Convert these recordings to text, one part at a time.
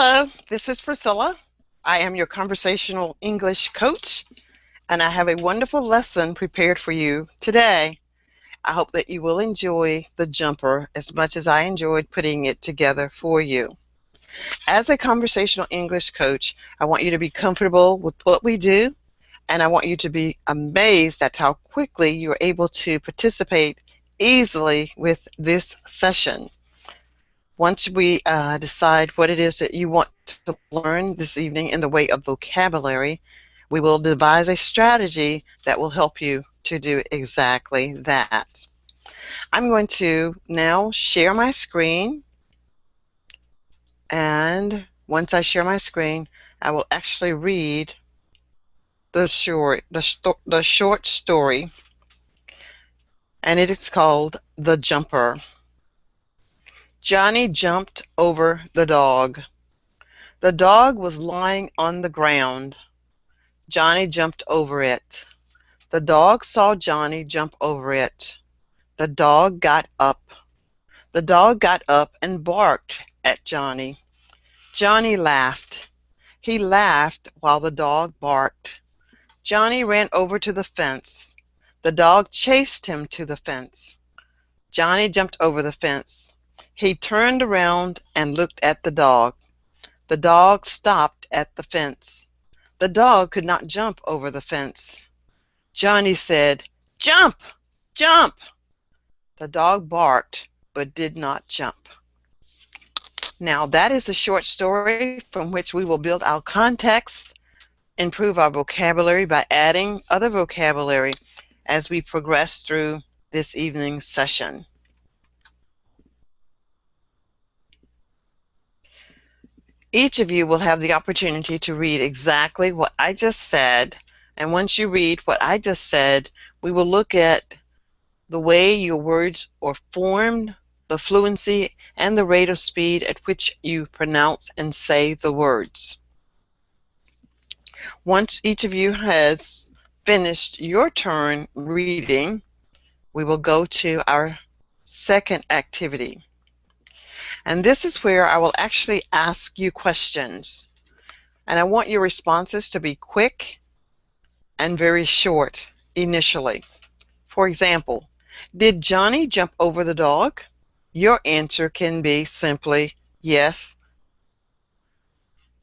Hello, this is Priscilla. I am your conversational English coach, and I have a wonderful lesson prepared for you today. I hope that you will enjoy the jumper as much as I enjoyed putting it together for you. As a conversational English coach, I want you to be comfortable with what we do, and I want you to be amazed at how quickly you're able to participate easily with this session. Once we decide what it is that you want to learn this evening in the way of vocabulary, we will devise a strategy that will help you to do exactly that. I'm going to now share my screen, and once I share my screen, I will actually read the short story, and it is called The Jumper. Johnny jumped over the dog. The dog was lying on the ground. Johnny jumped over it. The dog saw Johnny jump over it. The dog got up. The dog got up and barked at Johnny. Johnny laughed. He laughed while the dog barked. Johnny ran over to the fence. The dog chased him to the fence. Johnny jumped over the fence. He turned around and looked at the dog. The dog stopped at the fence. The dog could not jump over the fence. Johnny said, "Jump! Jump!" The dog barked but did not jump. Now that is a short story from which we will build our context, improve our vocabulary by adding other vocabulary as we progress through this evening's session. Each of you will have the opportunity to read exactly what I just said, and once you read what I just said, we will look at the way your words are formed, the fluency, and the rate of speed at which you pronounce and say the words. Once each of you has finished your turn reading, we will go to our second activity. And this is where I will actually ask you questions. And I want your responses to be quick and very short initially. For example, did Johnny jump over the dog? Your answer can be simply yes.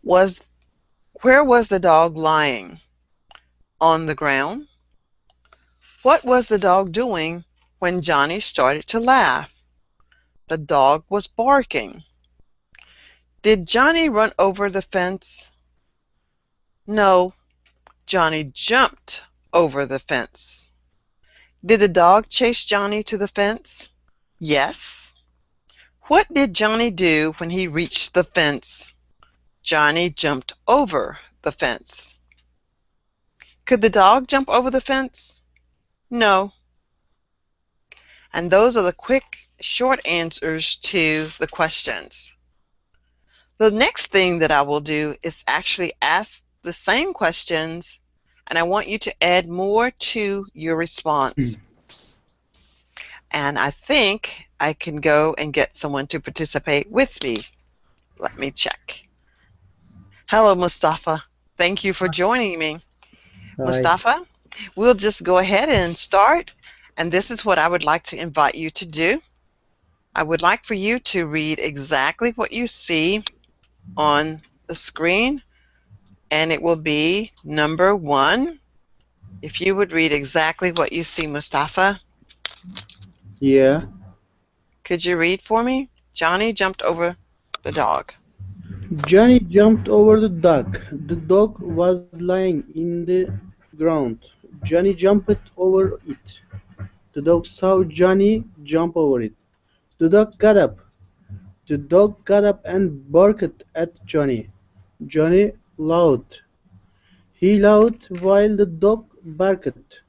Where was the dog lying? On the ground. What was the dog doing when Johnny started to laugh? The dog was barking. Did Johnny run over the fence? No, Johnny jumped over the fence. Did the dog chase Johnny to the fence? Yes. What did Johnny do when he reached the fence? Johnny jumped over the fence. Could the dog jump over the fence? No. And those are the quick, short answers to the questions. The next thing that I will do is actually ask the same questions, and I want you to add more to your response. And I think I can go and get someone to participate with me. Let me check. Hello, Mustafa. Thank you for joining me. Hi. Mustafa, we'll just go ahead and start. And this is what I would like to invite you to do. I would like for you to read exactly what you see on the screen. And it will be number 1. If you would read exactly what you see, Mustafa. Yeah. Could you read for me? Johnny jumped over the dog. Johnny jumped over the dog. The dog was lying in the ground. Johnny jumped over it. The dog saw Johnny jump over it. The dog got up. The dog got up and barked at Johnny. Johnny laughed. He laughed while the dog barked.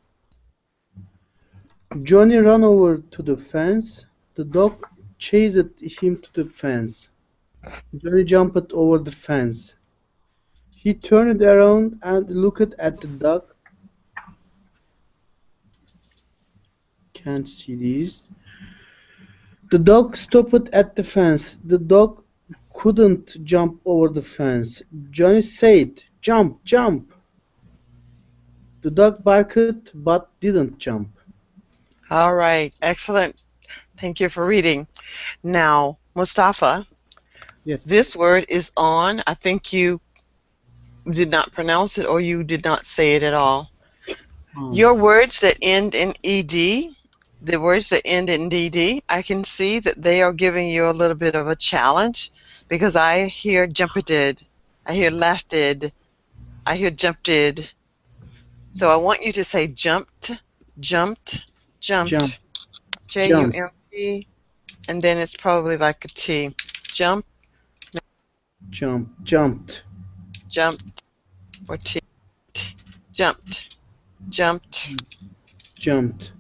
Johnny ran over to the fence. The dog chased him to the fence. Johnny jumped over the fence. He turned around and looked at the dog. Can't see this. The dog stopped at the fence. The dog couldn't jump over the fence. Johnny said, "Jump, jump!" The dog barked but didn't jump. All right, excellent. Thank you for reading. Now, Mustafa, Yes. this word is on. I think you did not pronounce it or you did not say it at all. Your words that end in ed, the words that end in dd, I can see that they are giving you a little bit of a challenge because I hear jumped, I hear laughed, I hear jumped. So I want you to say jumped, jumped, Jump, jumped. jump, Jump, and then it's probably like a T. Jump, jump, jumped, jumped, or T. Jumped, jumped. jumped,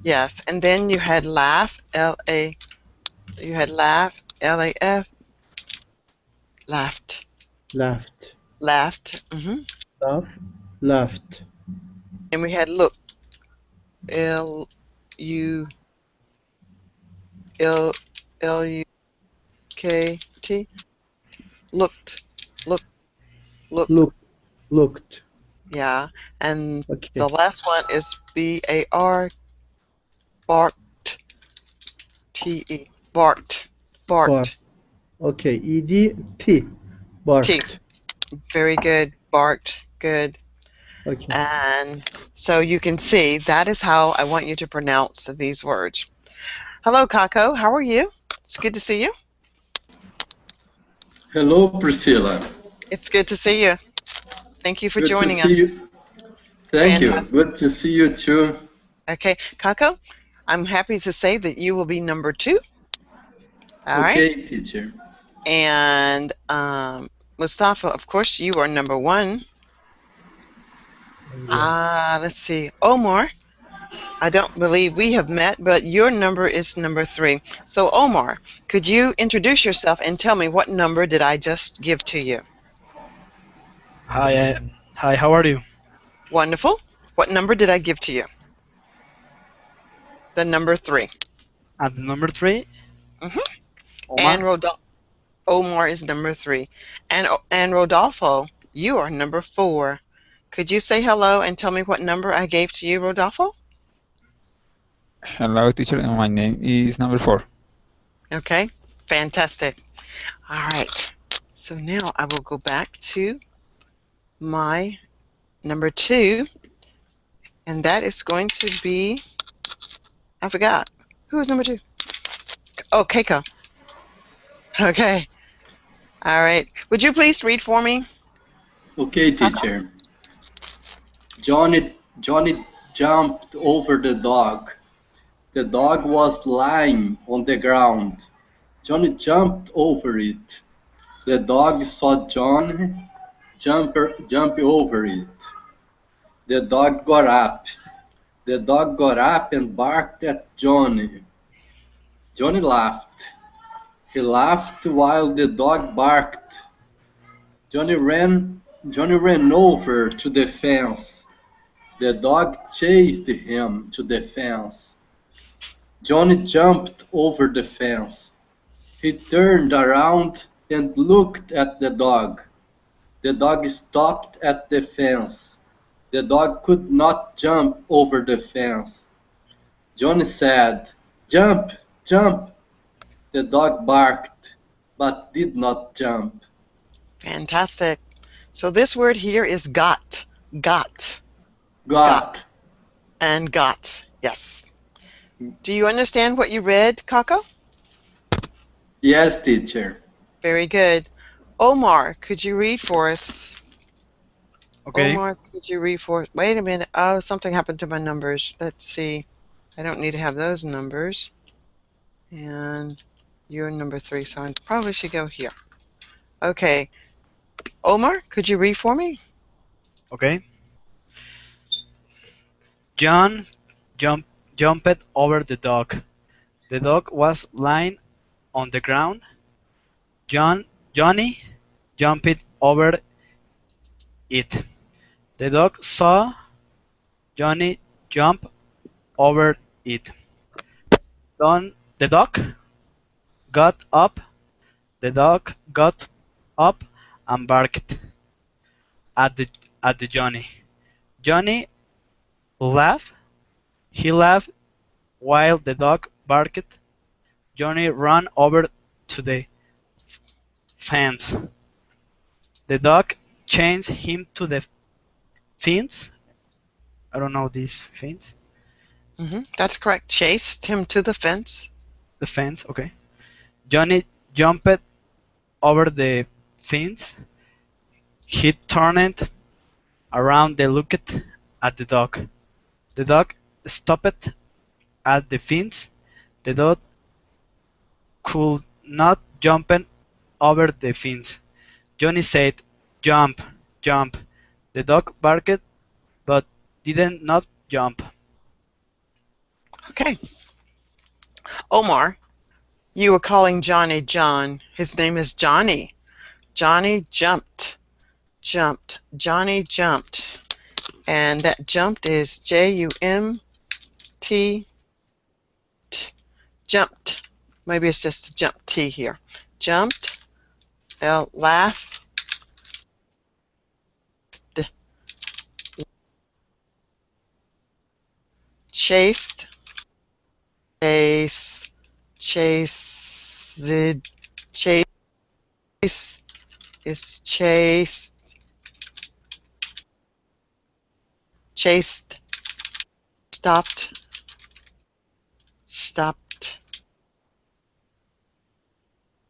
Yes, and then you had laugh, L-A. You had laugh, L-A-F. Laughed, laughed, laughed. laugh, laughed, And we had look, L-U, L-U-K-T. Looked, look, look. looked. Yeah, and Okay, the last one is B-A-R, barked, T-E, barked, bark. barked, Okay, ed, t, T. barked. Very good, barked, good. Okay. And so you can see that is how I want you to pronounce these words. Hello, Kako, how are you? It's good to see you. Hello, Priscilla. It's good to see you. Thank you for Good to joining see us. you. Thank you. Fantastic. Good to see you too. Okay, Kako, I'm happy to say that you will be number 2. All right. Okay, teacher. And Mustafa, of course, you are number 1. Let's see. Omar, I don't believe we have met, but your number is number 3. So Omar, could you introduce yourself and tell me what number did I just give to you? Hi, how are you? Wonderful. What number did I give to you? The number 3. And number 3? Mm-hmm. Omar? And Omar is number 3. And Rodolfo, you are number 4. Could you say hello and tell me what number I gave to you, Rodolfo? Hello, teacher, and my name is number 4. Okay, fantastic. All right, so now I will go back to my number 2, and that is going to be, I forgot. Who was number 2? Oh, Keiko. Okay. All right. Would you please read for me? Okay, teacher. Johnny jumped over the dog. The dog was lying on the ground. Johnny jumped over it. The dog saw John jump over it. The dog got up. The dog got up and barked at Johnny. Johnny laughed. He laughed while the dog barked. Johnny ran over to the fence. The dog chased him to the fence. Johnny jumped over the fence. He turned around and looked at the dog. The dog stopped at the fence. The dog could not jump over the fence. Johnny said, "Jump, jump." The dog barked, but did not jump. Fantastic. So this word here is got. Got. Got. And got. Yes. Do you understand what you read, Kako? Yes, teacher. Very good. Omar, could you read for us? Okay. Omar, could you read for us? Wait a minute. Oh, something happened to my numbers. Let's see. I don't need to have those numbers. And you're number 3, so I probably should go here. Okay. Omar, could you read for me? Okay. John jumped over the dog. The dog was lying on the ground. Johnny jumped over it. The dog saw Johnny jump over it. The dog got up. The dog got up and barked at the Johnny. Johnny laughed. He laughed while the dog barked. Johnny ran over to the fence. The dog chased him to the fence. I don't know these fence. That's correct. Chased him to the fence. The fence, okay. Johnny jumped over the fence. He turned around and looked at the dog. The dog stopped at the fence. The dog could not jump over the fence. Johnny said, "Jump, jump." The dog barked, but did not jump. Okay. Omar, you were calling Johnny John. His name is Johnny. Johnny jumped. Jumped. Johnny jumped. And that jumped is J-U-M-T. Jumped. Maybe it's just a jump T here. Jumped. Laugh. Chased. Chase. Chased. Chase is chased. Chased. Stopped. Stopped.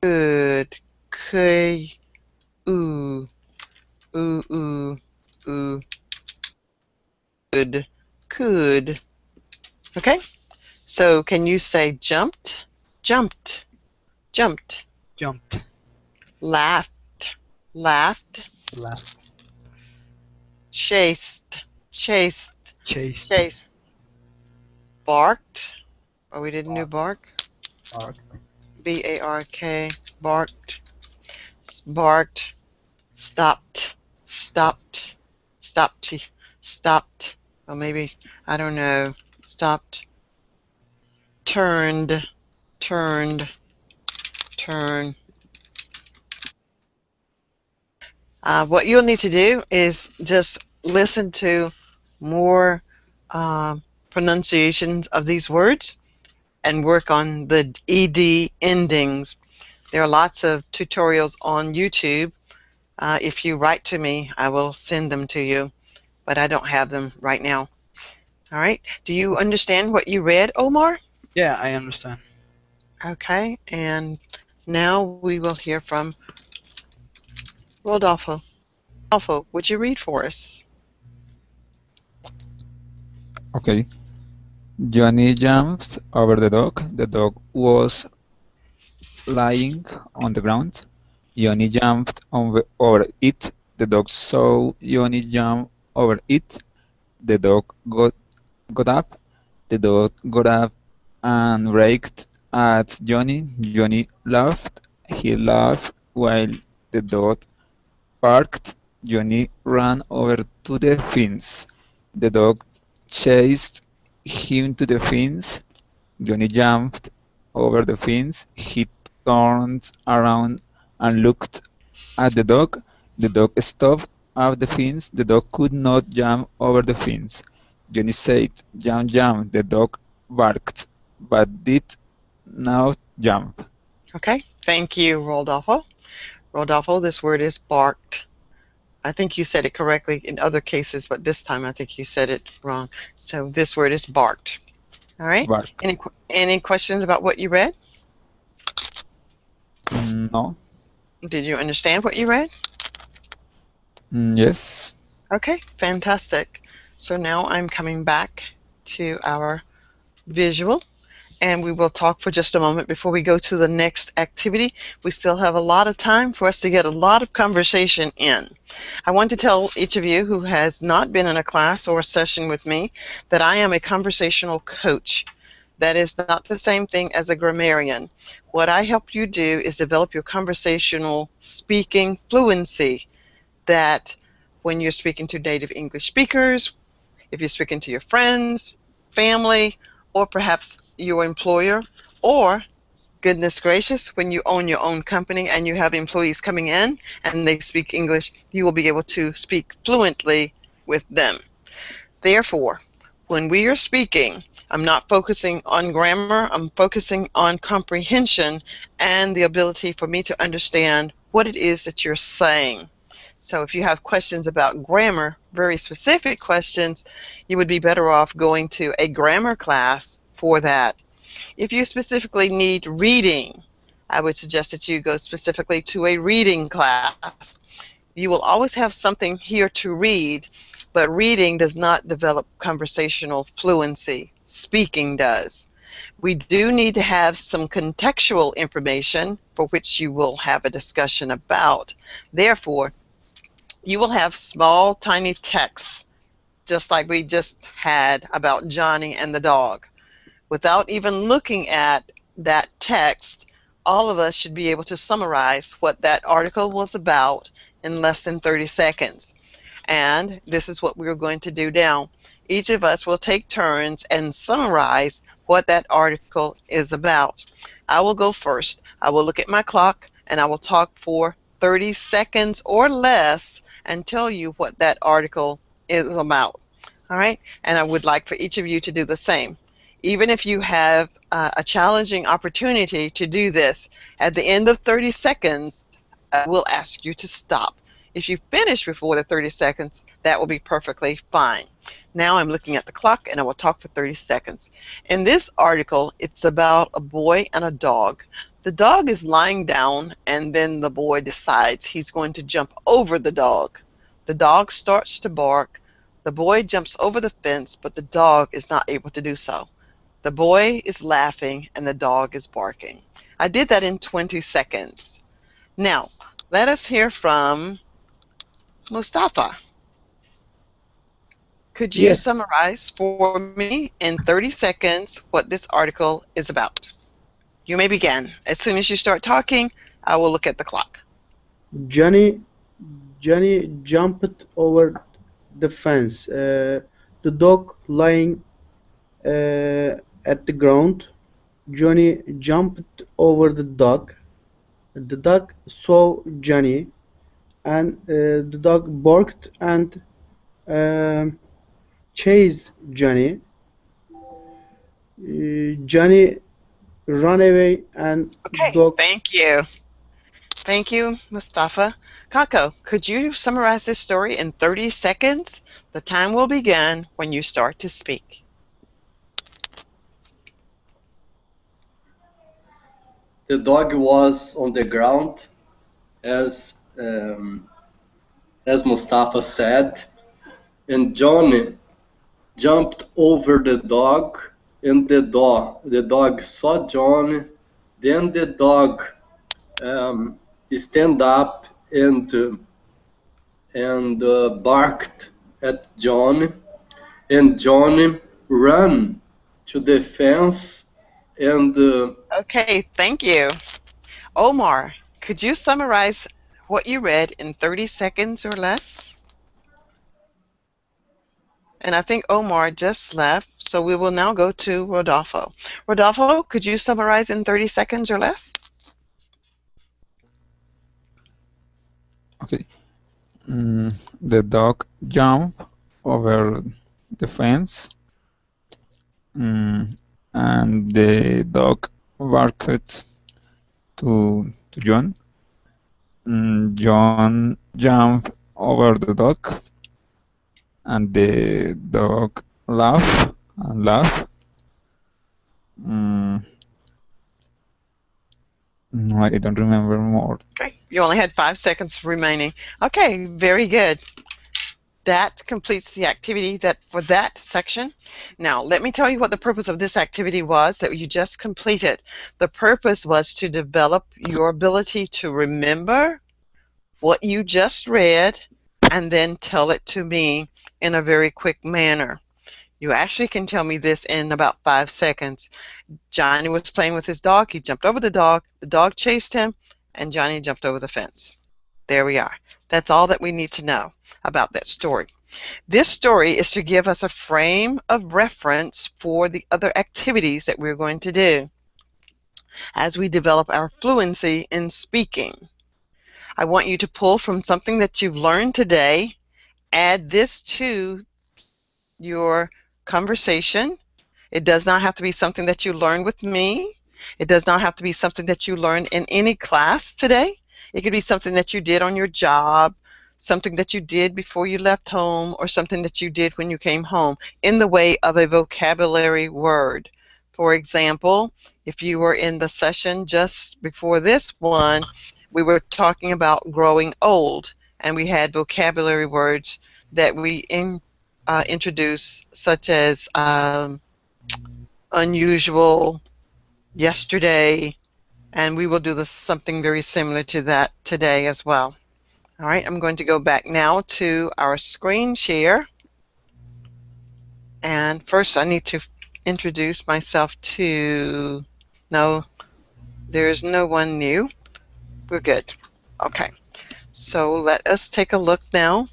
Good. Could. Ooh. Ooh. Ooh. Ooh. Could. Could. Okay. So can you say jumped? Jumped. Jumped. Jumped. Laughed. Laughed. Laughed. Chased. Chased. Chased. Chased. Barked. Oh, we didn't do bark. Barked. B-A-R-K. Barked. Barked. Stopped. Stopped. Stopped. Stopped. Or maybe, I don't know. Stopped. Turned. Turned. Turn. What you'll need to do is just listen to more pronunciations of these words and work on the ED endings. There are lots of tutorials on YouTube. If you write to me, I will send them to you, but I don't have them right now. All right. Do you understand what you read, Omar? Yeah, I understand. Okay. And now we will hear from Rodolfo. Rodolfo, would you read for us? Okay. Johnny jumped over the dog. The dog was lying on the ground. Johnny jumped over it. The dog saw Johnny jump over it. The dog got up. The dog got up and raked at Johnny. Johnny laughed. He laughed while the dog barked. Johnny ran over to the fence. The dog chased him to the fence. Johnny jumped over the fence. He turned around and looked at the dog. The dog stopped at the fence. The dog could not jump over the fence. Johnny said, "Jump, jump." The dog barked, but did not jump. Okay. Thank you, Rodolfo. Rodolfo, this word is barked. I think you said it correctly in other cases, but this time I think you said it wrong. So this word is barked. All right. Bark. Any questions about what you read? No. Did you understand what you read? Yes. Okay, fantastic. So now I'm coming back to our visual, and we will talk for just a moment before we go to the next activity. We still have a lot of time for us to get a lot of conversation in. I want to tell each of you who has not been in a class or a session with me that I am a conversational coach. That is not the same thing as a grammarian. What I help you do is develop your conversational speaking fluency, that when you're speaking to native English speakers, if you're speaking to your friends, family, or perhaps your employer, or Goodness gracious, when you own your own company and you have employees coming in and they speak English, you will be able to speak fluently with them. Therefore, when we are speaking, I'm not focusing on grammar, I'm focusing on comprehension and the ability for me to understand what it is that you're saying. So if you have questions about grammar, very specific questions, you would be better off going to a grammar class for that. If you specifically need reading, I would suggest that you go specifically to a reading class. You will always have something here to read, but reading does not develop conversational fluency. Speaking does. We do need to have some contextual information for which you will have a discussion about. Therefore, you will have small, tiny texts, just like we just had about Johnny and the dog. Without even looking at that text, all of us should be able to summarize what that article was about in less than 30 seconds. And this is what we're going to do now. Each of us will take turns and summarize what that article is about. I will go first. I will look at my clock and I will talk for 30 seconds or less and tell you what that article is about. All right? And I would like for each of you to do the same. Even if you have a challenging opportunity to do this, at the end of 30 seconds, I will ask you to stop. If you finish before the 30 seconds, that will be perfectly fine. Now I'm looking at the clock and I will talk for 30 seconds. In this article, it's about a boy and a dog. The dog is lying down and then the boy decides he's going to jump over the dog. The dog starts to bark. The boy jumps over the fence, but the dog is not able to do so. The boy is laughing and the dog is barking. I did that in 20 seconds. Now, let us hear from Mustafa. Could you Yes, summarize for me in 30 seconds what this article is about? You may begin. As soon as you start talking, I will look at the clock. Johnny jumped over the fence. The dog lying at the ground. Johnny jumped over the dog. The dog saw Johnny, and the dog barked and chased Johnny. Johnny ran away, and Okay, dog. thank you. Thank you, Mustafa. Kako, could you summarize this story in 30 seconds? The time will begin when you start to speak. The dog was on the ground, as Mustafa said, and Johnny jumped over the dog, and the dog saw Johnny. Then the dog stand up and barked at Johnny, and Johnny ran to the fence and Okay, thank you. Omar, could you summarize what you read in 30 seconds or less? And I think Omar just left, so we will now go to Rodolfo. Rodolfo, could you summarize in 30 seconds or less? Okay. The dog jumped over the fence, and the dog barked to John. John jumped over the dog, and the dog laughed and laughed. No, I don't remember more. Okay, you only had 5 seconds remaining. Okay, very good. That completes the activity for that section. Now, let me tell you what the purpose of this activity was that you just completed. The purpose was to develop your ability to remember what you just read and then tell it to me in a very quick manner. You actually can tell me this in about 5 seconds. Johnny was playing with his dog. He jumped over the dog chased him, and Johnny jumped over the fence. There we are. That's all that we need to know about that story. This story is to give us a frame of reference for the other activities that we're going to do. as we develop our fluency in speaking. I want you to pull from something that you've learned today, add this to your conversation. It does not have to be something that you learned with me. It does not have to be something that you learned in any class today. It could be something that you did on your job, something that you did before you left home, or something that you did when you came home in the way of a vocabulary word. For example, if you were in the session just before this one, we were talking about growing old, and we had vocabulary words that we introduced, such as unusual, yesterday, and we will do something very similar to that today as well. All right, I'm going to go back now to our screen share. And first I need to introduce myself to, no, there's no one new. We're good. Okay, so let us take a look now.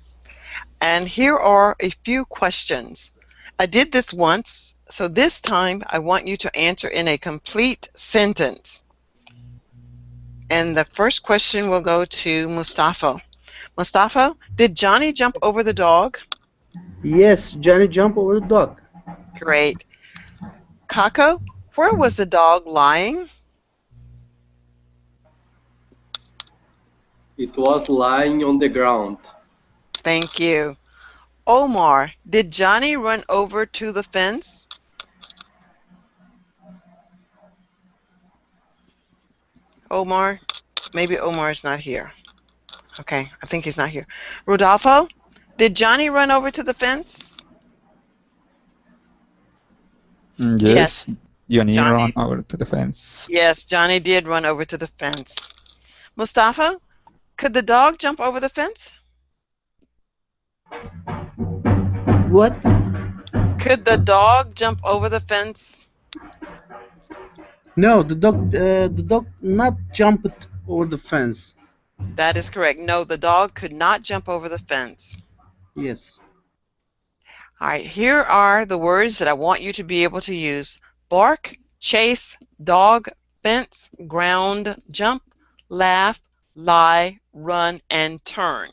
And here are a few questions. I did this once, so this time I want you to answer in a complete sentence. And the first question will go to Mustafa. Mustafa, did Johnny jump over the dog? Yes, Johnny jumped over the dog. Great. Kako, where was the dog lying? It was lying on the ground. Thank you. Omar, did Johnny run over to the fence? Omar, maybe Omar is not here. Okay, I think he's not here. Rodolfo, did Johnny run over to the fence? Yes, Johnny Johnny. ran over to the fence. Yes, Johnny did run over to the fence. Mustafa, could the dog jump over the fence? What? Could the dog jump over the fence? No, the dog not jumped over the fence. That is correct. No, the dog could not jump over the fence. Yes. All right, here are the words that I want you to be able to use. Bark, chase, dog, fence, ground, jump, laugh, lie, run, and turn.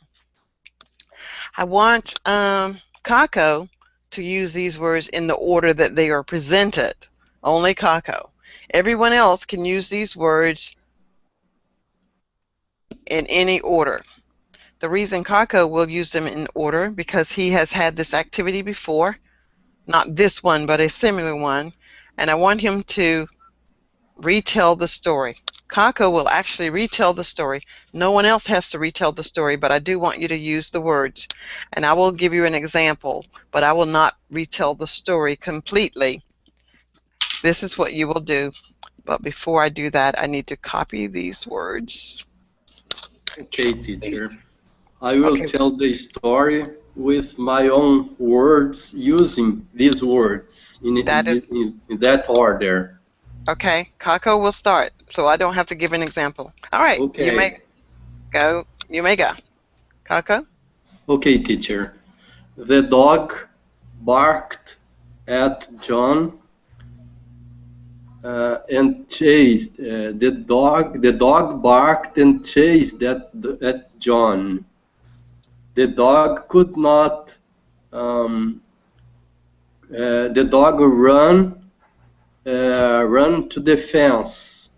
I want Kako to use these words in the order that they are presented. Only Kako. Everyone else can use these words in any order. The reason Kako will use them in order because he has had this activity before, not this one, but a similar one, and I want him to retell the story. Kako will actually retell the story. No one else has to retell the story, but I do want you to use the words. And I will give you an example, but I will not retell the story completely. This is what you will do. But before I do that, I need to copy these words. Okay, teacher. I will tell the story with my own words, using these words in that order. Okay, Kako will start, so I don't have to give an example. All right, Okay. You may go. You may go. Kako? Okay, teacher. The dog barked at John and chased. The dog barked and chased at John. The dog could not. The dog ran to the fence.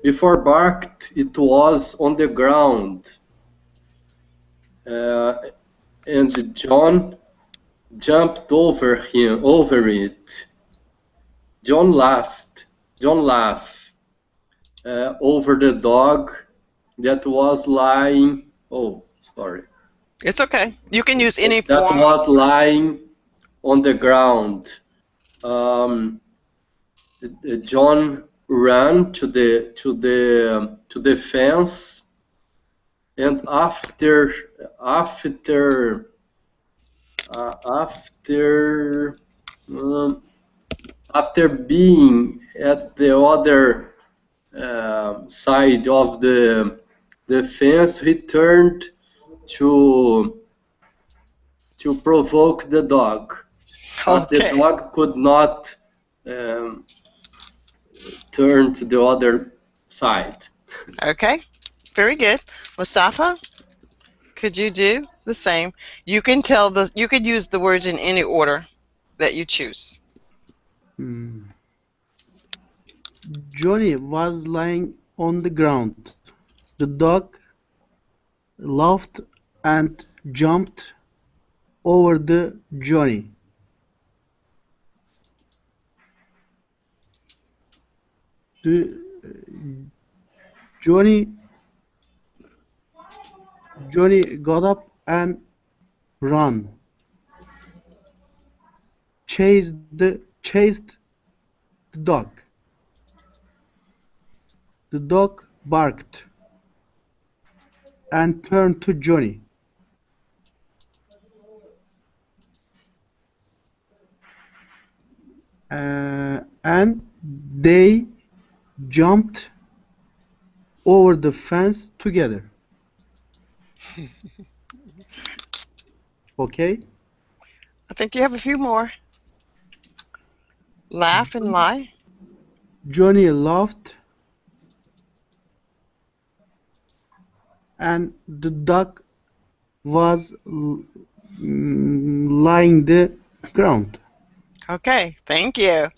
Before barked, it was on the ground, and John jumped over it. John laughed over the dog that was lying. Oh, sorry. It's okay. You can use any That form. was lying on the ground. John ran to the fence, and after being at the other side of the fence, he turned to provoke the dog. But Okay. the dog could not turn to the other side. Okay, very good. Mustafa, could you do the same? You can you could use the words in any order that you choose. Hmm. Johnny was lying on the ground. The dog laughed and jumped over the Johnny. The Johnny Johnny got up and ran, chased the dog. The dog barked and turned to Johnny. And they jumped over the fence together. Okay? I think you have a few more. Laugh and lie. Johnny laughed and the dog was lying the ground. Okay, thank you.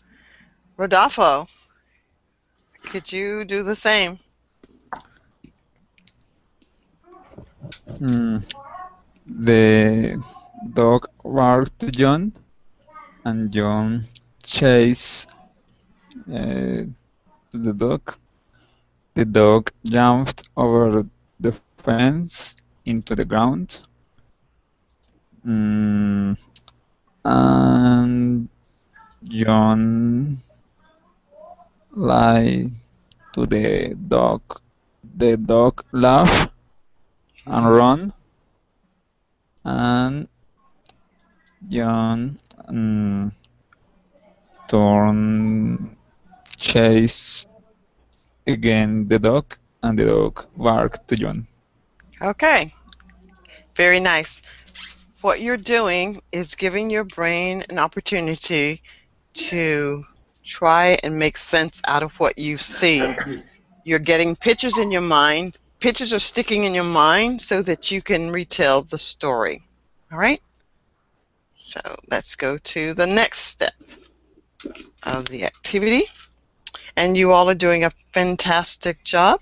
Rodolfo, could you do the same? The dog barked to John, and John chased the dog. The dog jumped over the fence into the ground. And John lied to the dog. The dog laughed and ran, and John turned chase again the dog, and the dog barked to John. Okay, very nice. What you're doing is giving your brain an opportunity to try and make sense out of what you've seen. You're getting pictures in your mind. Pictures are sticking in your mind so that you can retell the story. All right? So let's go to the next step of the activity. And you all are doing a fantastic job.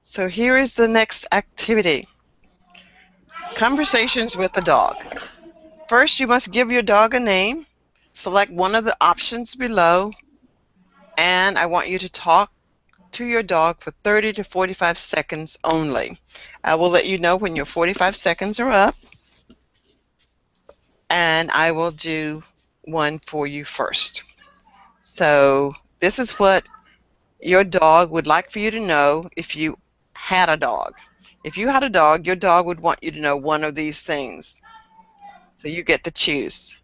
So here is the next activity. Conversations with the dog. First, you must give your dog a name. Select one of the options below. And I want you to talk to your dog for 30 to 45 seconds only. I will let you know when your 45 seconds are up. And I will do one for you first. So this is what your dog would like for you to know if you had a dog. If you had a dog, your dog would want you to know one of these things. So you get to choose.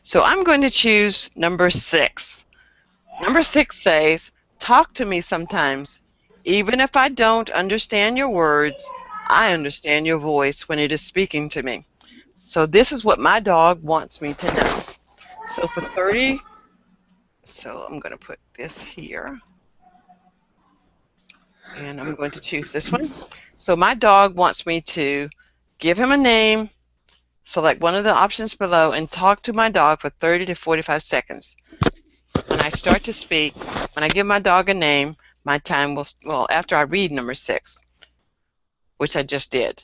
So I'm going to choose number 6. Number 6 says, talk to me sometimes. Even if I don't understand your words, I understand your voice when it is speaking to me. So this is what my dog wants me to know. So for 30, so I'm going to put this here. And I'm going to choose this one. So my dog wants me to give him a name, select one of the options below, and talk to my dog for 30 to 45 seconds. When I start to speak, when I give my dog a name, my time will, well, after I read number 6, which I just did.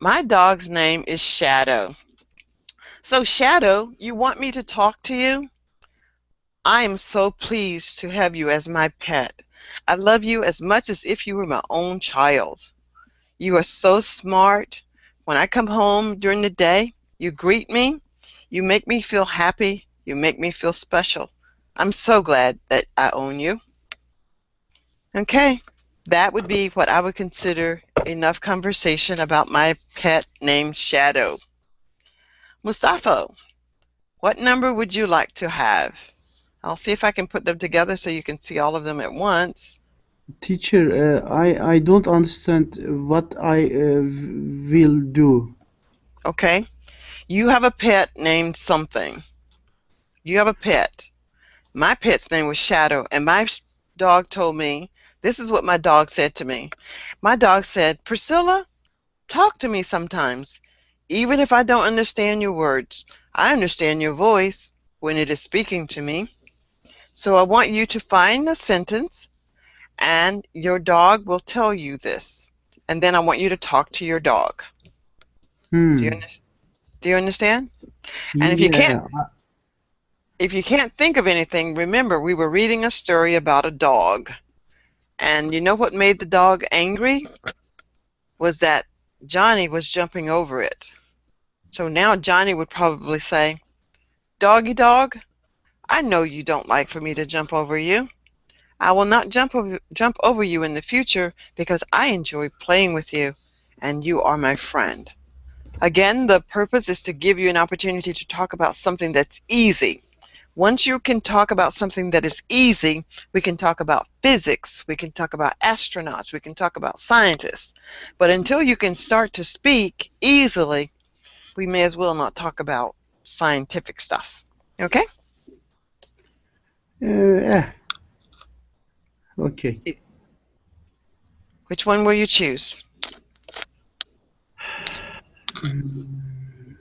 My dog's name is Shadow. So Shadow, you want me to talk to you? I am so pleased to have you as my pet. I love you as much as if you were my own child. You are so smart. When I come home during the day, you greet me. You make me feel happy. You make me feel special. I'm so glad that I own you. Okay, that would be what I would consider enough conversation about my pet named Shadow. Mustafa, what number would you like to have? I'll see if I can put them together so you can see all of them at once. Teacher, I don't understand what I will do. Okay, you have a pet named something. You have a pet. My pet's name was Shadow, and my dog told me, this is what my dog said to me. My dog said, Priscilla, talk to me sometimes. Even if I don't understand your words, I understand your voice when it is speaking to me. So I want you to find a sentence, and your dog will tell you this. And then I want you to talk to your dog. Do you, Hmm. do you understand? And Yeah. if you can't think of anything, remember we were reading a story about a dog. And you know what made the dog angry? Was that Johnny was jumping over it. So now Johnny would probably say, Doggy dog, I know you don't like for me to jump over you. I will not jump over you in the future because I enjoy playing with you and you are my friend. Again, the purpose is to give you an opportunity to talk about something that's easy. Once you can talk about something that is easy, we can talk about physics, we can talk about astronauts, we can talk about scientists. But until you can start to speak easily, we may as well not talk about scientific stuff. Okay? Yeah. Okay. Which one will you choose? Mm,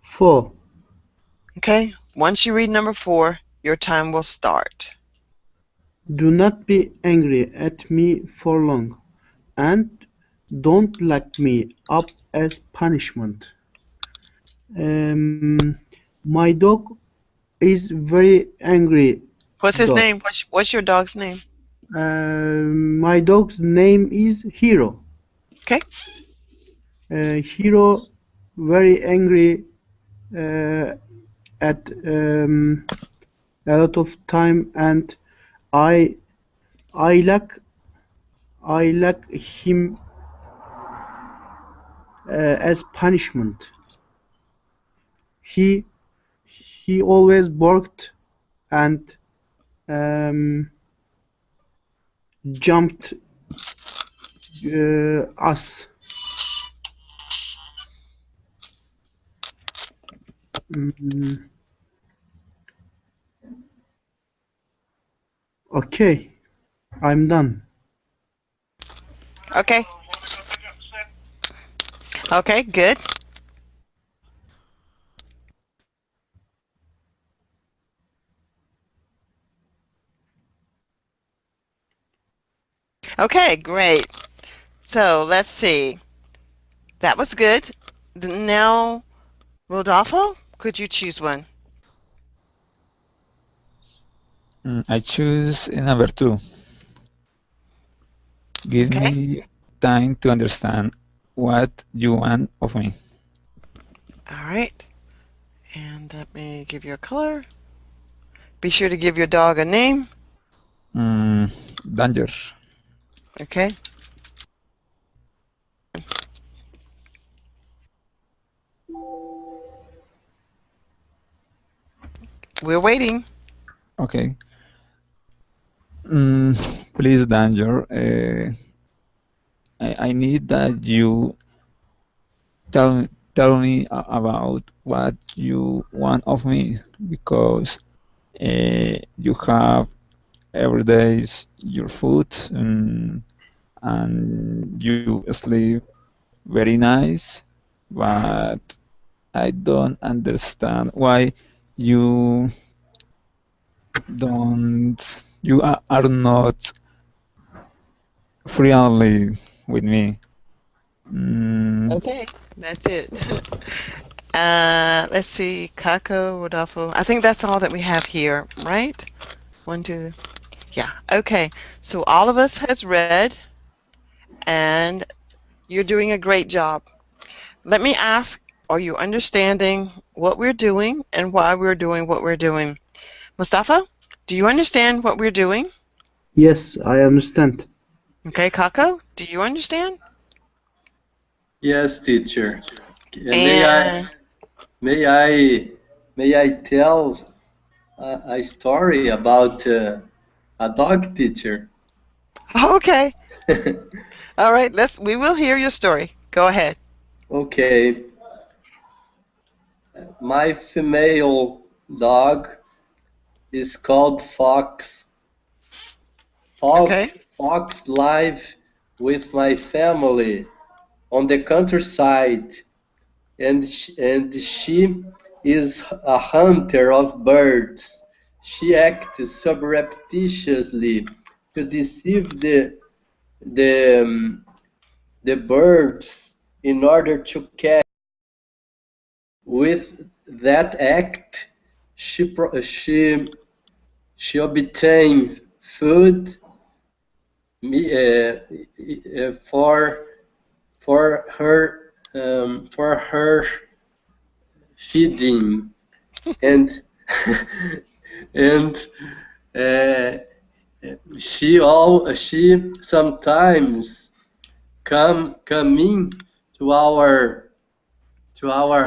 4. Okay? Once you read number 4, your time will start. Do not be angry at me for long, and don't lock me up as punishment. Um, my dog is very angry What's his dog. name? What's your dog's name? My dog's name is Hero. Okay? Hero very angry at a lot of time, and I I like I like him as punishment. He he always barked and um, jumped us. Mm, okay, I'm done. Okay. Okay, good. Okay, great. So let's see. That was good. Now, Rodolfo, could you choose one? I choose number 2. Give Okay. me time to understand what you want of me. All right. And let me give you a color. Be sure to give your dog a name. Danger. Okay. We're waiting. Okay. Please, Danger. I need that you tell me about what you want of me, because you have every day your food, and you sleep very nice, but I don't understand why you are not friendly with me. Okay. That's it. Let's see. Kako, Rodolfo. I think that's all that we have here, right? 1, 2. Yeah. Okay. So all of us has read, and you're doing a great job. Let me ask, are you understanding what we're doing and why we're doing what we're doing? Mustafa, do you understand what we're doing? Yes, I understand. Okay, Kako, do you understand? Yes, teacher. May I And may I may I tell a story about a dog, teacher? okay, all right. We will hear your story. Go ahead. Okay, my female dog is called Fox. Okay. Fox live with my family on the countryside, and she is a hunter of birds. She acts surreptitiously to deceive the um, the birds in order to catch. With that act, she obtained food for for her feeding, and and uh, she sometimes coming to our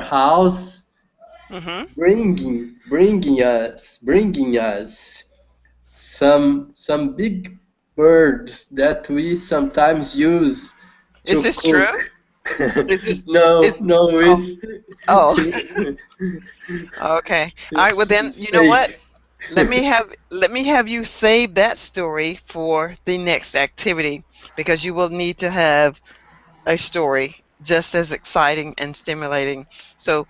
house, Mm-hmm. bringing us some big birds that we sometimes use Is to this true? cook. Is this No, is no, oh it's oh okay. All right, well then it's you know what? fake. Let me have you save that story for the next activity because you will need to have a story just as exciting and stimulating. So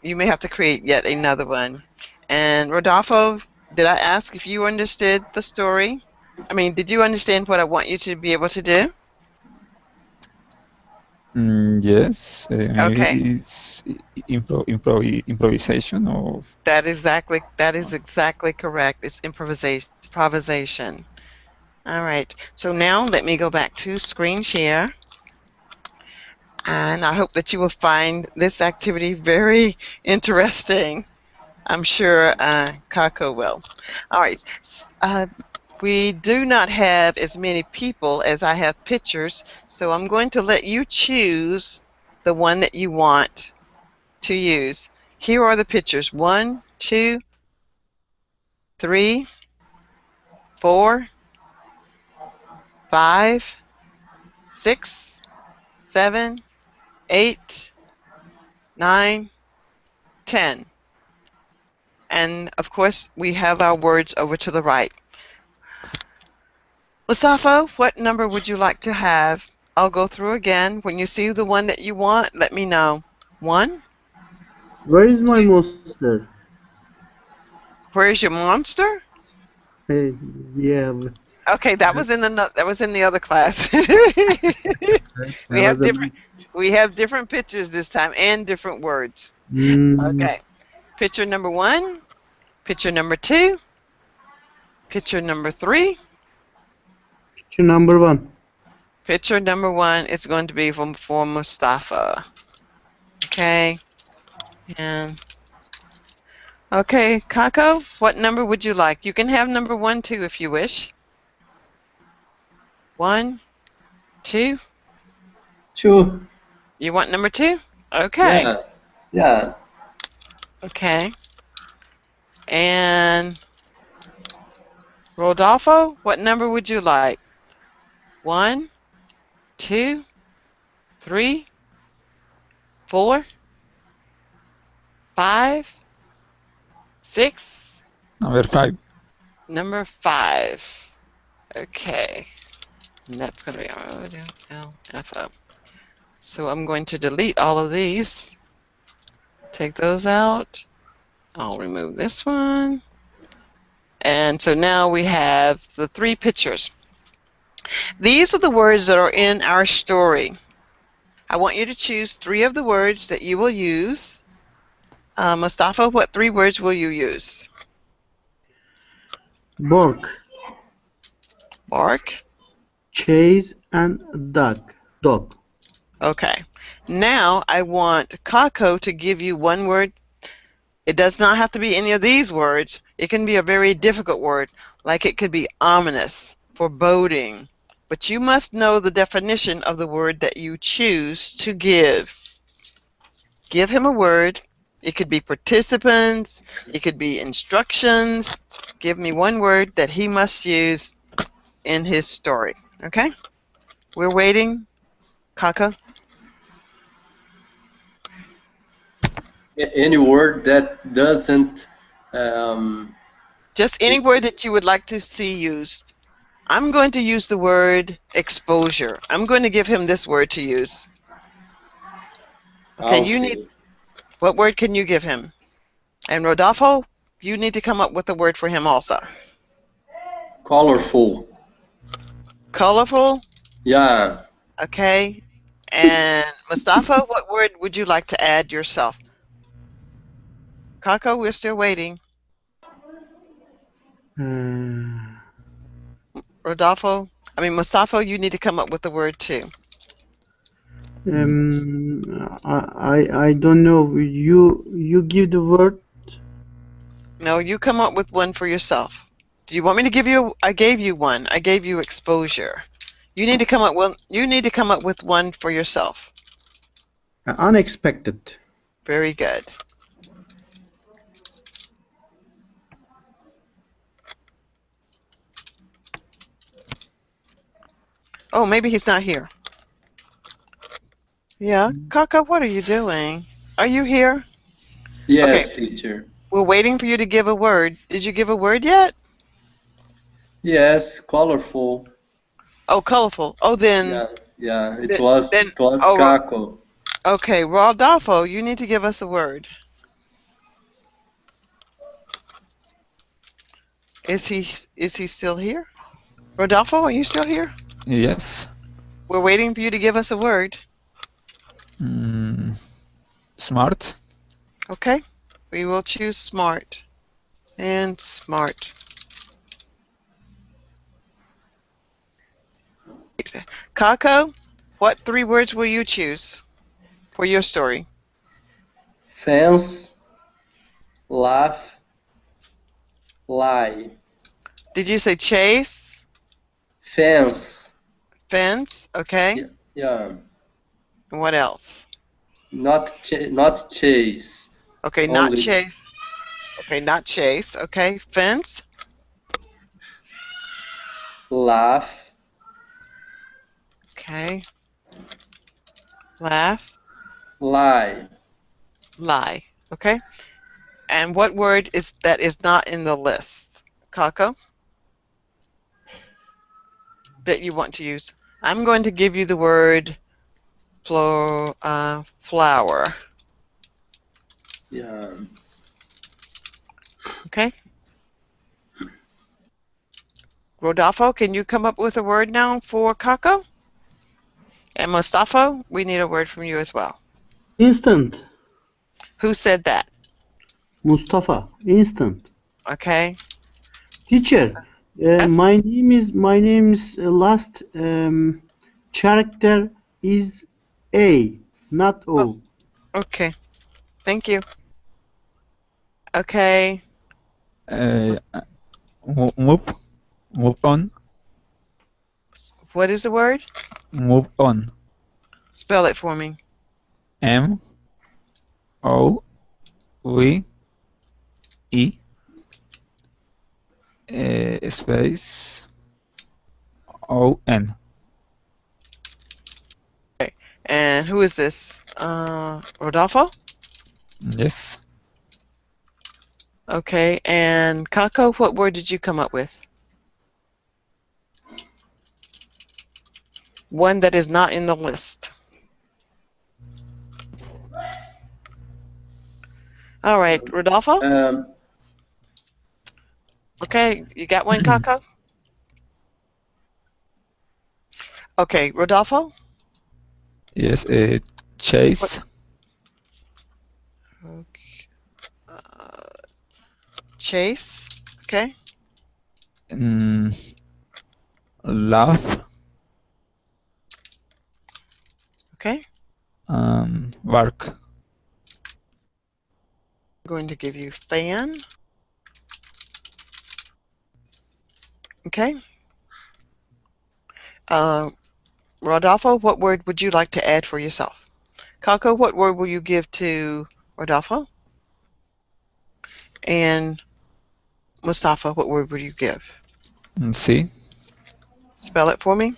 you may have to create yet another one. And Rodolfo, did I ask if you understood the story? I mean, did you understand what I want you to be able to do? Yes, Okay. maybe it's improvisation of. That is exactly correct. It's improvisation. All right. So now let me go back to screen share. And I hope that you will find this activity very interesting. I'm sure Kako will. All right. We do not have as many people as I have pictures, so I'm going to let you choose the one that you want to use. Here are the pictures. 1, 2, 3, 4, 5, 6, 7, 8, 9, 10. And of course, we have our words over to the right. Mustafa, what number would you like to have? I'll go through again. When you see the one that you want, let me know. 1, Where is my 2. monster? Where's your monster? Hey, yeah, Okay, that was in the other class. we that have was a. different pictures this time and different words. Mm, Okay. Picture number 1, picture number 2, picture number 3. picture number one. Picture number 1 is going to be for Mustafa. Okay. And okay, Kako, what number would you like? You can have number 1 too if you wish. 1, 2. Two. You want number 2? Okay. Yeah, yeah. Okay. And Rodolfo, what number would you like? 1, 2, 3, 4, 5, 6. Number 5. Number 5. Okay. And that's going to be O-L-F-O. So I'm going to delete all of these. Take those out. I'll remove this one. And so now we have the 3 pictures. These are the words that are in our story. I want you to choose 3 of the words that you will use. Mustafa, what 3 words will you use? Bork, Bark. chase, and dog. Dog. Okay. Now I want Kako to give you one word. It does not have to be any of these words. It can be a very difficult word, like it could be ominous, foreboding. But you must know the definition of the word that you choose to give. Give him a word. It could be participants. It could be instructions. Give me one word that he must use in his story. Okay? We're waiting. Kaka? Any word that doesn't um, Just any word that you would like to see used. I'm going to use the word exposure. I'm going to give him this word to use. Okay, you need, what word can you give him? And Rodolfo, you need to come up with a word for him also. Colorful. Colorful, Yeah. okay. And Mustafa, what word would you like to add yourself? Kako, we're still waiting. Rodolfo, Mustafa, you need to come up with a word too. I don't know. You give the word. No, you come up with one for yourself. Do you want me to give you? I gave you one. I gave you exposure. You need to come up. Well, you need to come up with one for yourself. Unexpected. Very good. Oh, maybe he's not here. Yeah, Kaka, what are you doing? Are you here? Yes, Okay. teacher. We're waiting for you to give a word. Did you give a word yet? Yes, colorful. Oh, colorful. Oh, then. Yeah. It was oh, Kako. Okay, Rodolfo, you need to give us a word. Is he still here? Rodolfo, are you still here? Yes. We're waiting for you to give us a word. Smart. Okay, we will choose smart and smart. Kako, what 3 words will you choose for your story? Fence, laugh, lie. Did you say chase? Fence. Fence, okay. Yeah. And what else? Not chase. Okay, Only. not chase. Okay, not chase. Okay, fence. Laugh. Okay. Laugh. Lie. Lie. Okay. And what word is that is not in the list? Kako? That you want to use. I'm going to give you the word flower. Yeah. Okay. Rodolfo, can you come up with a word now for Kako? And Mustafa, we need a word from you as well. Instant. Who said that? Mustafa. Instant. Okay. Teacher, my name's last character is A, not O. Okay. Thank you. Okay. Move on. What is the word? Move on. Spell it for me. MOVE space ON. Okay. And who is this? Rodolfo? Yes. Okay. And Kako, what word did you come up with? One that is not in the list. All right, Rodolfo? Okay, you got one, Kako? Okay, Rodolfo? Yes, chase. Okay. Chase, okay. Laugh. Okay. Bark. I'm going to give you fan. Okay. Rodolfo, what word would you like to add for yourself? Kako, what word will you give to Rodolfo? And Mustafa, what word would you give? C. Spell it for me.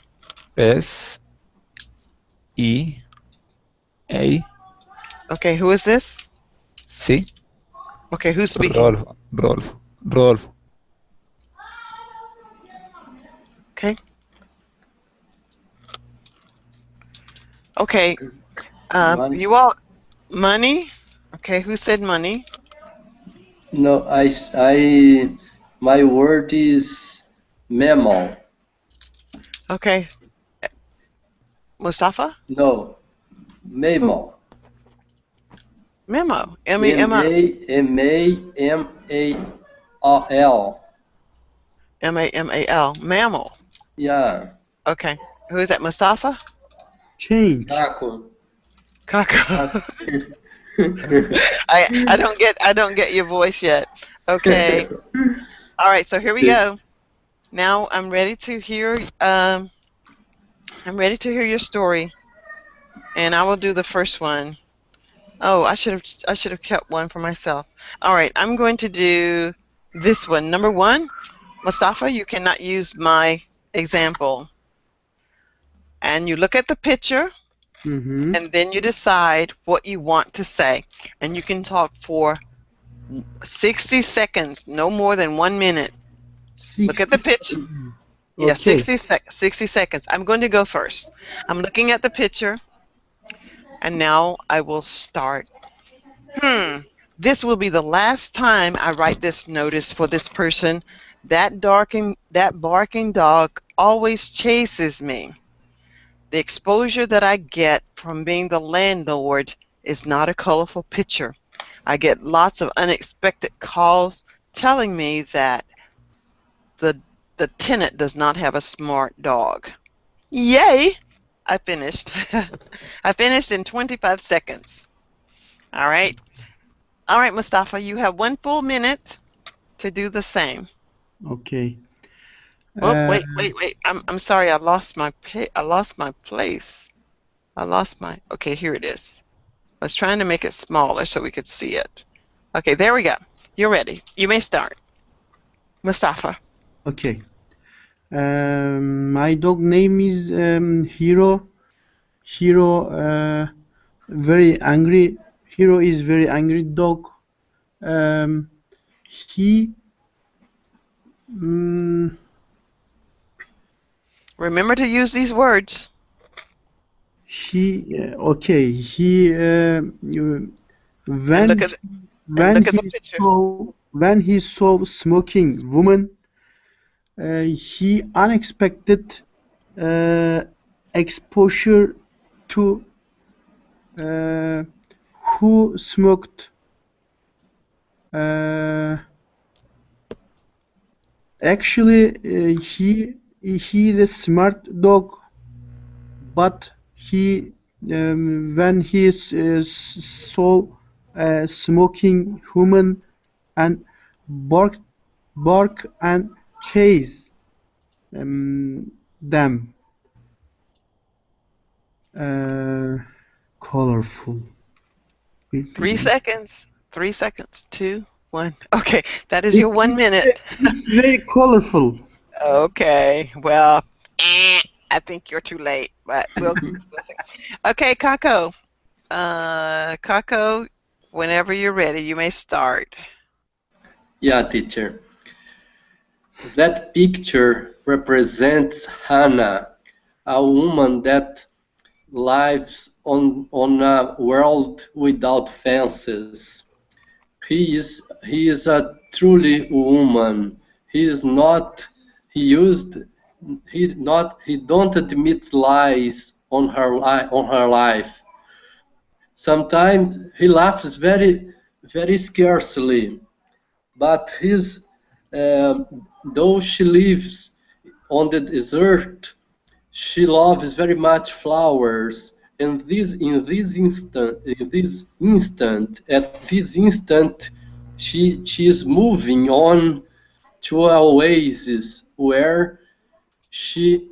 SEA. Okay, who is this? C. Okay, who's speaking? Rodolfo. Okay. Okay. Money. You all, money. Okay. Who said money? No, my word is mammal. Okay. Mustafa. No, Who? mammal. Memo. M M-E-M-O. A M A M A R L. M-A-M-A-L. Mammal. Yeah. Okay. Who is that? Mustafa? Change. Taco. Kako. I don't get your voice yet. Okay. All right. So here we go. Now I'm ready to hear. I'm ready to hear your story, and I will do the first one. Oh, I should have kept one for myself. All right. I'm going to do this one. Number one, Mustafa, you cannot use my example. And you look at the picture, Mm-hmm. and then you decide what you want to say. And you can talk for 60 seconds, no more than 1 minute. Look at the 60. picture. Yeah, Okay. 60 seconds. I'm going to go first. I'm looking at the picture, and now I will start. This will be the last time I write this notice for this person. That barking dog always chases me. The exposure that I get from being the landlord is not a colorful picture. I get lots of unexpected calls telling me that the the tenant does not have a smart dog. Yay! I finished. I finished in 25 seconds. All right. All right, Mustafa, you have 1 full minute to do the same. Okay. Oh, Uh, wait. I'm sorry. I lost my place. I lost my. Okay, here it is. I was trying to make it smaller so we could see it. Okay, there we go. You're ready. You may start. Mustafa. okay. My dog name is Hero. Hero, very angry. Hero is very angry dog. Um, he, mm, Remember to use these words. okay. He, And when look at when the he picture. saw smoking woman, he unexpected uh, exposure to uh, who smoked. Uh, Actually, he is a smart dog, but when he saw a smoking human and bark and chase them. Uh, Colorful. 3 seconds. 3 seconds. 2, 1. Okay, that is your 1 minute. It's very colorful. Okay, well, I think you're too late, but we'll see. Okay, Kako. Kako, whenever you're ready, you may start. Yeah, teacher. That picture represents Hannah, a woman that lives on a world without fences. He is a truly woman. He is not he used he don't admit lies on her life. Sometimes he laughs very scarcely, but his though she lives on the desert, she loves very much flowers. And at this instant, she is moving on to a oasis where she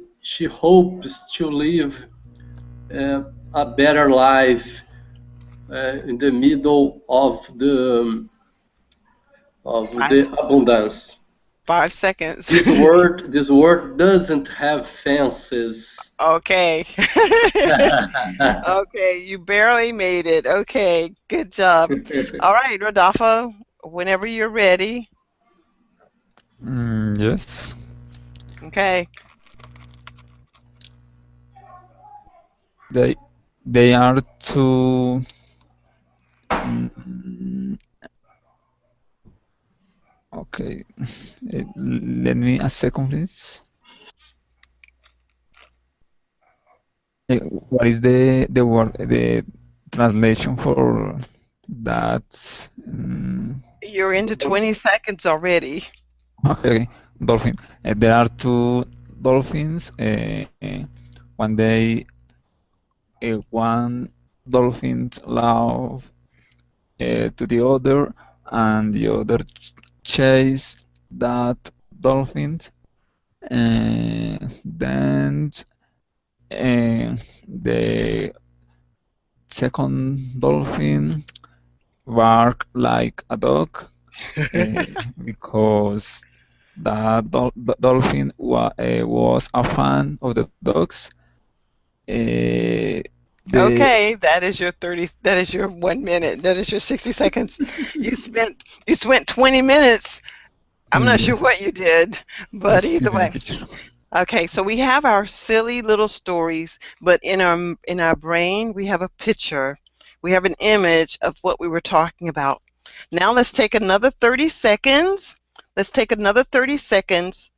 hopes to live a better life in the middle of Five, the abundance. 5 seconds. This word doesn't have fences. Okay. Okay, you barely made it. Okay, good job. All right, Rodolfo, whenever you're ready. Yes. Okay. They they are two. mm, okay, let me a second, please. What is the word, the translation for that? You're into Dol- 20 seconds already. okay, dolphin. There are two dolphins. One day, one dolphin love to the other, and the other chase that dolphin. Then the second dolphin bark like a dog uh, because the dolphin was a fan of the dogs. The Okay, that is your 30, that is your 1 minute, that is your 60 seconds. You spent 20 minutes. I'm not sure yes, what you did, but either excuse me, way. teacher. Okay, so we have our silly little stories, but in our brain we have a picture. We have an image of what we were talking about. Now let's take another 30 seconds. Let's take another 30 seconds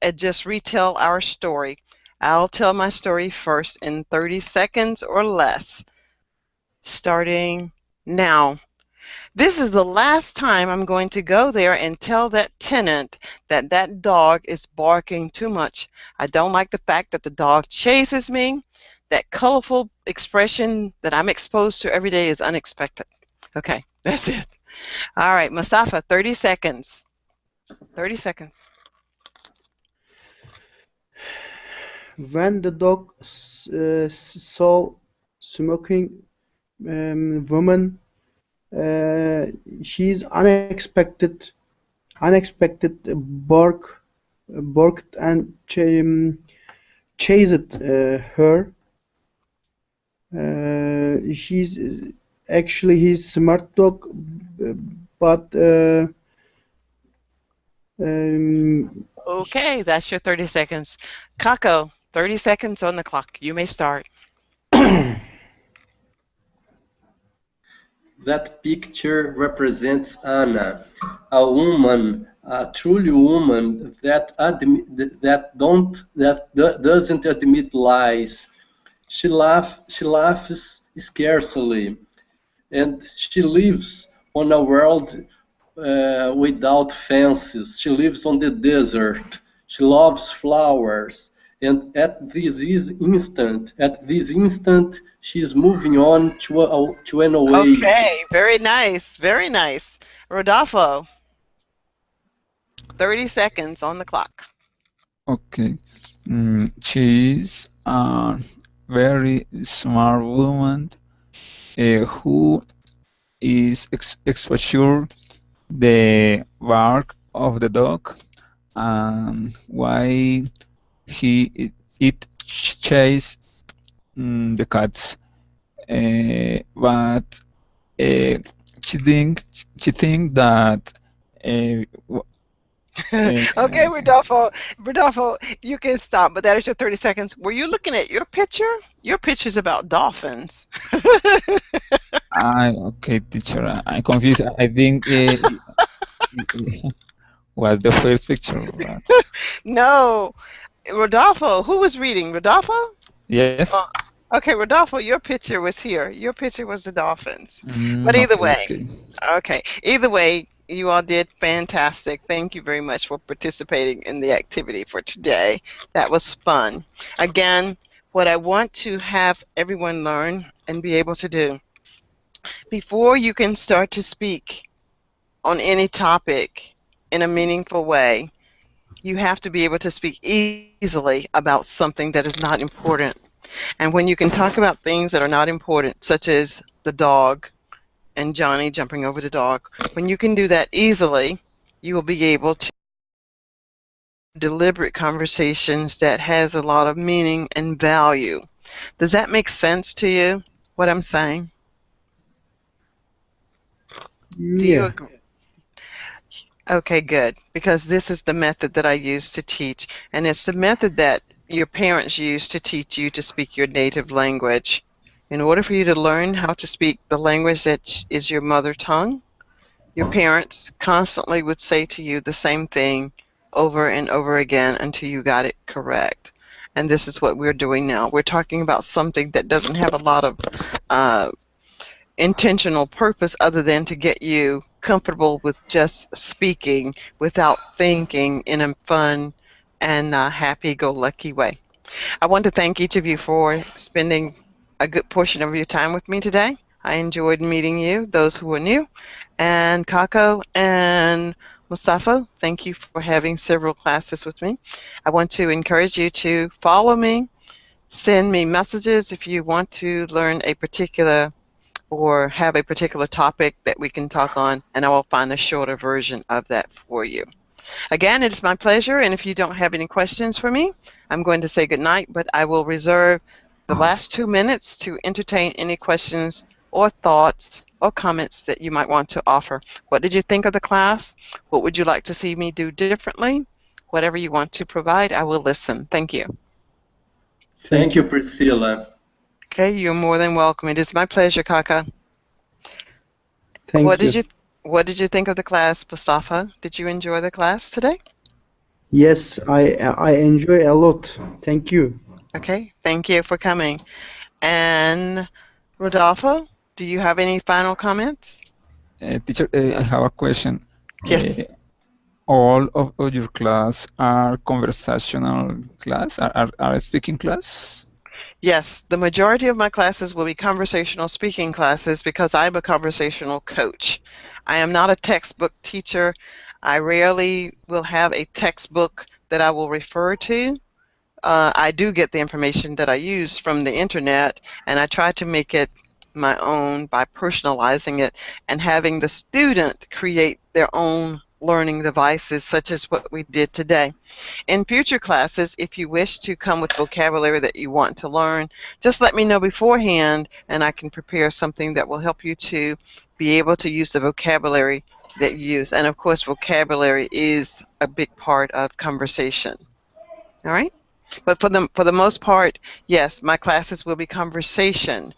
and just retell our story. I'll tell my story first in 30 seconds or less, starting now. This is the last time I'm going to go there and tell that tenant that that dog is barking too much. I don't like the fact that the dog chases me. That colorful expression that I'm exposed to every day is unexpected. Okay, that's it. All right, Mustafa, 30 seconds. 30 seconds. When the dog saw smoking woman, his unexpected barked and chased her. He's actually his smart dog, but um, Okay, that's your 30 seconds. Kako, 30 seconds on the clock. You may start. That picture represents Anna, a woman, a truly woman that doesn't admit lies. She laughs scarcely, and she lives on a world without fences. She lives on the desert. She loves flowers. And at this instant, she is moving on to an Okay, oasis. very nice. Very nice. Rodolfo, 30 seconds on the clock. Okay, she's a very smart woman who is exposure the bark of the dog and why it chase the cats. But uh, she think that uh, w- Okay, uh, Rodolfo, you can stop, but that is your 30 seconds. Were you looking at your picture? Your picture's about dolphins. I okay, teacher, I confused. I think was the first picture, but No, Rodolfo, who was reading? Rodolfo? yes. Oh, okay, Rodolfo, your picture was here. Your picture was the dolphins. But either Okay, way, okay. okay, either way, you all did fantastic. Thank you very much for participating in the activity for today. That was fun. Again, what I want to have everyone learn and be able to do before you can start to speak on any topic in a meaningful way, you have to be able to speak easily about something that is not important. And when you can talk about things that are not important, such as the dog and Johnny jumping over the dog, when you can do that easily, you will be able to deliberate conversations that has a lot of meaning and value. Does that make sense to you, what I'm saying? Do you yeah. agree? Okay, good. Because this is the method that I use to teach, and it's the method that your parents used to teach you to speak your native language. In order for you to learn how to speak the language that is your mother tongue, your parents constantly would say to you the same thing over and over again until you got it correct. And this is what we're doing now. We're talking about something that doesn't have a lot of intentional purpose other than to get you comfortable with just speaking without thinking in a fun and happy-go-lucky way. I want to thank each of you for spending a good portion of your time with me today. I enjoyed meeting you, those who are new. And Kako and Mustafa, thank you for having several classes with me. I want to encourage you to follow me, send me messages if you want to learn a particular or have a particular topic that we can talk on, and I will find a shorter version of that for you. Again, it is my pleasure, and if you don't have any questions for me, I'm going to say goodnight, but I will reserve the last 2 minutes to entertain any questions or thoughts or comments that you might want to offer. What did you think of the class? What would you like to see me do differently? Whatever you want to provide, I will listen. Thank you. Thank you, Priscilla. Okay, you're more than welcome. It is my pleasure, Kaka. Thank What you. What did you think of the class, Mustafa? Did you enjoy the class today? Yes, I enjoy a lot. Thank you. Okay, thank you for coming. And Rodolfo, do you have any final comments? Teacher, I have a question. Yes. All of your class are conversational class, are speaking class? Yes, the majority of my classes will be conversational speaking classes because I'm a conversational coach. I am not a textbook teacher. I rarely will have a textbook that I will refer to. I do get the information that I use from the internet, and I try to make it my own by personalizing it and having the student create their own learning devices, such as what we did today. In future classes, if you wish to come with vocabulary that you want to learn, just let me know beforehand and I can prepare something that will help you to be able to use the vocabulary that you use. And of course, vocabulary is a big part of conversation. All right? But for the most part, yes, my classes will be conversation.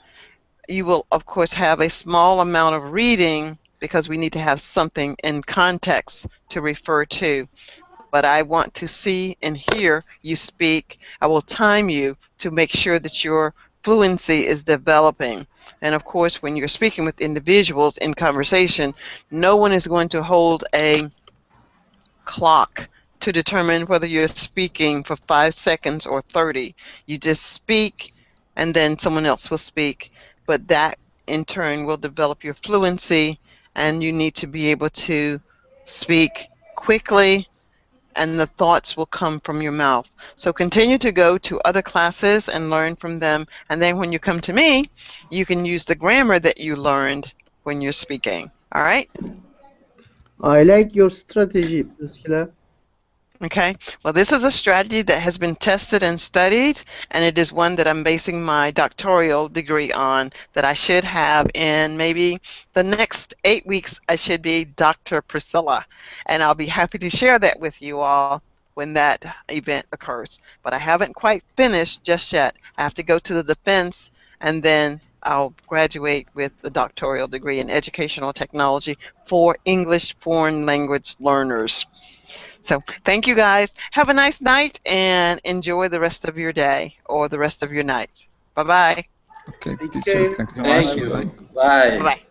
You will, of course, have a small amount of reading because we need to have something in context to refer to. But I want to see and hear you speak. I will time you to make sure that your fluency is developing. And of course, when you're speaking with individuals in conversation, no one is going to hold a clock to determine whether you're speaking for 5 seconds or 30. You just speak and then someone else will speak. But that in turn will develop your fluency, and you need to be able to speak quickly and the thoughts will come from your mouth. So continue to go to other classes and learn from them, and then when you come to me, you can use the grammar that you learned when you're speaking. All right? I like your strategy, Priscilla. Okay, well, this is a strategy that has been tested and studied, and it is one that I'm basing my doctoral degree on, that I should have in maybe the next 8 weeks. I should be Dr. Priscilla, and I'll be happy to share that with you all when that event occurs. But I haven't quite finished just yet. I have to go to the defense, and then I'll graduate with the doctoral degree in educational technology for English foreign language learners. So thank you guys. Have a nice night and enjoy the rest of your day or the rest of your night. Bye-bye. Okay, Take teacher, care. thank you so much. Thank you. Bye. Bye. Bye-bye.